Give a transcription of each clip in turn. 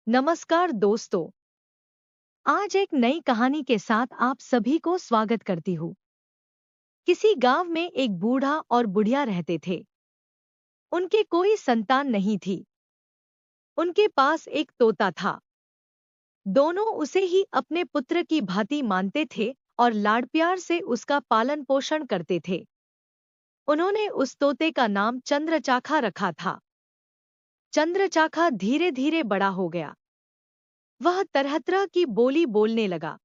नमस्कार दोस्तों। आज एक नई कहानी के साथ आप सभी को स्वागत करती हूँ। किसी गांव में एक बूढ़ा और बुढ़िया रहते थे। उनके कोई संतान नहीं थी। उनके पास एक तोता था। दोनों उसे ही अपने पुत्र की भांति मानते थे और लाड़ प्यार से उसका पालन पोषण करते थे। उन्होंने उस तोते का नाम चंद्रचाखा रखा था। चंद्रचाखा धीरे धीरे बड़ा हो गया। वह तरह तरह की बोली बोलने लगा।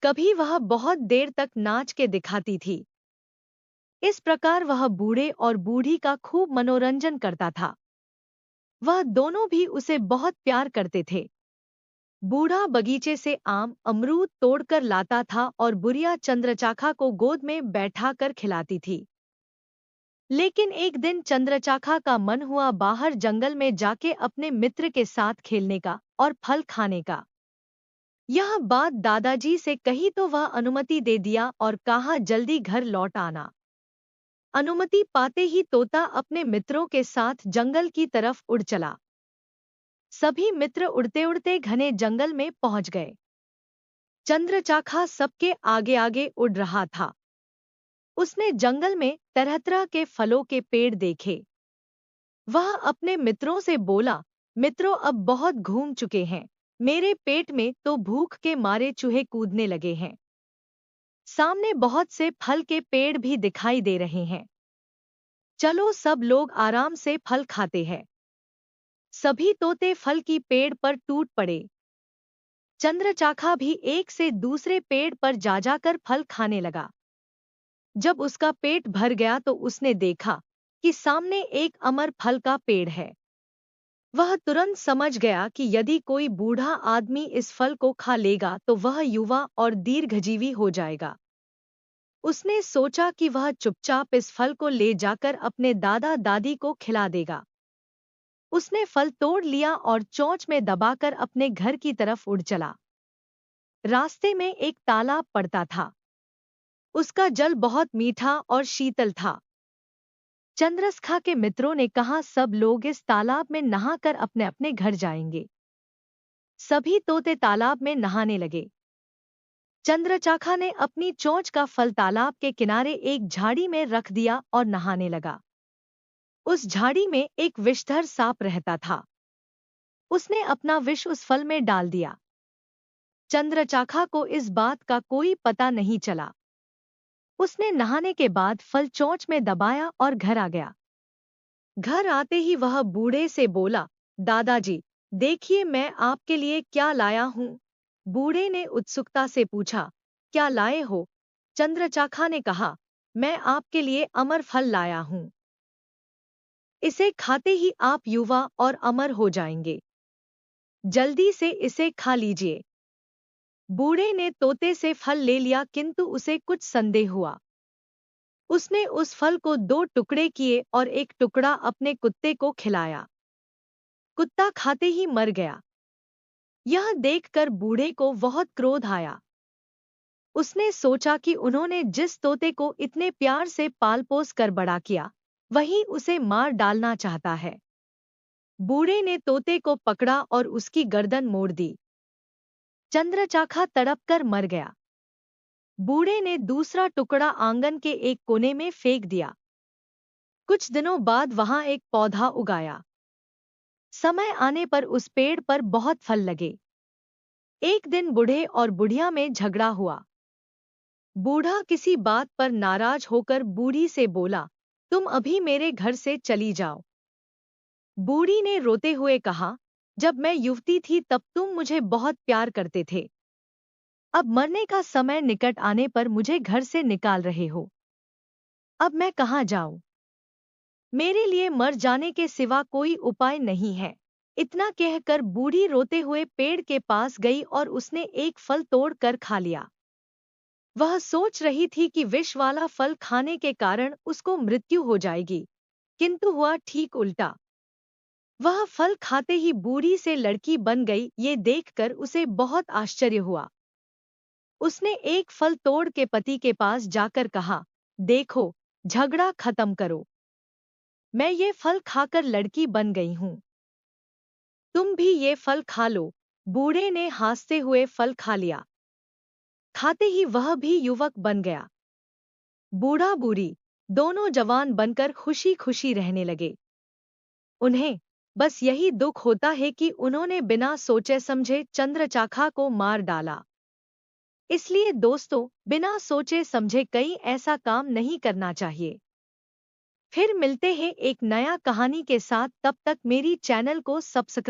कभी वह बहुत देर तक नाच के दिखाती थी। इस प्रकार वह बूढ़े और बूढ़ी का खूब मनोरंजन करता था। वह दोनों भी उसे बहुत प्यार करते थे। बूढ़ा बगीचे से आम अमरूद तोड़कर लाता था और बुढ़िया चंद्रचाखा को गोद में बैठा कर खिलाती थी। लेकिन एक दिन चंद्रचाखा का मन हुआ बाहर जंगल में जाके अपने मित्र के साथ खेलने का और फल खाने का। यह बात दादाजी से कही तो वह अनुमति दे दिया और कहा जल्दी घर लौट आना। अनुमति पाते ही तोता अपने मित्रों के साथ जंगल की तरफ उड़ चला। सभी मित्र उड़ते उड़ते घने जंगल में पहुंच गए। चंद्रचाखा सबके आगे आगे उड़ रहा था। उसने जंगल में तरह तरह के फलों के पेड़ देखे। वह अपने मित्रों से बोला, मित्रों अब बहुत घूम चुके हैं। मेरे पेट में तो भूख के मारे चूहे कूदने लगे हैं। सामने बहुत से फल के पेड़ भी दिखाई दे रहे हैं। चलो सब लोग आराम से फल खाते हैं। सभी तोते फल की पेड़ पर टूट पड़े। चंद्रचाखा भी एक से दूसरे पेड़ पर जा जाकर फल खाने लगा। जब उसका पेट भर गया तो उसने देखा कि सामने एक अमर फल का पेड़ है। वह तुरंत समझ गया कि यदि कोई बूढ़ा आदमी इस फल को खा लेगा तो वह युवा और दीर्घजीवी हो जाएगा। उसने सोचा कि वह चुपचाप इस फल को ले जाकर अपने दादा दादी को खिला देगा। उसने फल तोड़ लिया और चोंच में दबाकर अपने घर की तरफ उड़ चला। रास्ते में एक तालाब पड़ता था। उसका जल बहुत मीठा और शीतल था। चंद्रसखा के मित्रों ने कहा सब लोग इस तालाब में नहाकर अपने अपने घर जाएंगे। सभी तोते तालाब में नहाने लगे। चंद्रचाखा ने अपनी चोंच का फल तालाब के किनारे एक झाड़ी में रख दिया और नहाने लगा। उस झाड़ी में एक विषधर सांप रहता था। उसने अपना विष उस फल में डाल दिया। चंद्रचाखा को इस बात का कोई पता नहीं चला। उसने नहाने के बाद फल चोंच में दबाया और घर आ गया। घर आते ही वह बूढ़े से बोला, दादाजी देखिए मैं आपके लिए क्या लाया हूँ। बूढ़े ने उत्सुकता से पूछा, क्या लाए हो? चंद्रचाखा ने कहा, मैं आपके लिए अमर फल लाया हूँ। इसे खाते ही आप युवा और अमर हो जाएंगे। जल्दी से इसे खा लीजिए। बूढ़े ने तोते से फल ले लिया किंतु उसे कुछ संदेह हुआ। उसने उस फल को दो टुकड़े किए और एक टुकड़ा अपने कुत्ते को खिलाया। कुत्ता खाते ही मर गया। यह देखकर बूढ़े को बहुत क्रोध आया। उसने सोचा कि उन्होंने जिस तोते को इतने प्यार से पाल पोस कर बड़ा किया, वही उसे मार डालना चाहता है। बूढ़े ने तोते को पकड़ा और उसकी गर्दन मोड़ दी। चंद्रचाखा तड़पकर मर गया। बूढ़े ने दूसरा टुकड़ा आंगन के एक कोने में फेंक दिया। कुछ दिनों बाद वहां एक पौधा उगाया। समय आने पर उस पेड़ पर बहुत फल लगे। एक दिन बूढ़े और बुढ़िया में झगड़ा हुआ। बूढ़ा किसी बात पर नाराज होकर बूढ़ी से बोला, तुम अभी मेरे घर से चली जाओ। बूढ़ी ने रोते हुए कहा, जब मैं युवती थी तब तुम मुझे बहुत प्यार करते थे। अब मरने का समय निकट आने पर मुझे घर से निकाल रहे हो। अब मैं कहाँ जाऊं? मेरे लिए मर जाने के सिवा कोई उपाय नहीं है। इतना कहकर बूढ़ी रोते हुए पेड़ के पास गई और उसने एक फल तोड़ कर खा लिया। वह सोच रही थी कि विष वाला फल खाने के कारण उसको मृत्यु हो जाएगी, किंतु हुआ ठीक उल्टा। वह फल खाते ही बूढ़ी से लड़की बन गई। ये देखकर उसे बहुत आश्चर्य हुआ। उसने एक फल तोड़ के पति के पास जाकर कहा, देखो, झगड़ा खत्म करो। मैं ये फल खाकर लड़की बन गई हूँ। तुम भी ये फल खा लो। बूढ़े ने हंसते हुए फल खा लिया। खाते ही वह भी युवक बन गया। बूढ़ा बूढ़ी दोनों जवान बनकर खुशी खुशी रहने लगे। उन्हें बस यही दुख होता है कि उन्होंने बिना सोचे समझे चंद्रचाखा को मार डाला। इसलिए दोस्तों, बिना सोचे समझे कहीं ऐसा काम नहीं करना चाहिए। फिर मिलते हैं एक नया कहानी के साथ, तब तक मेरी चैनल को सब्सक्राइब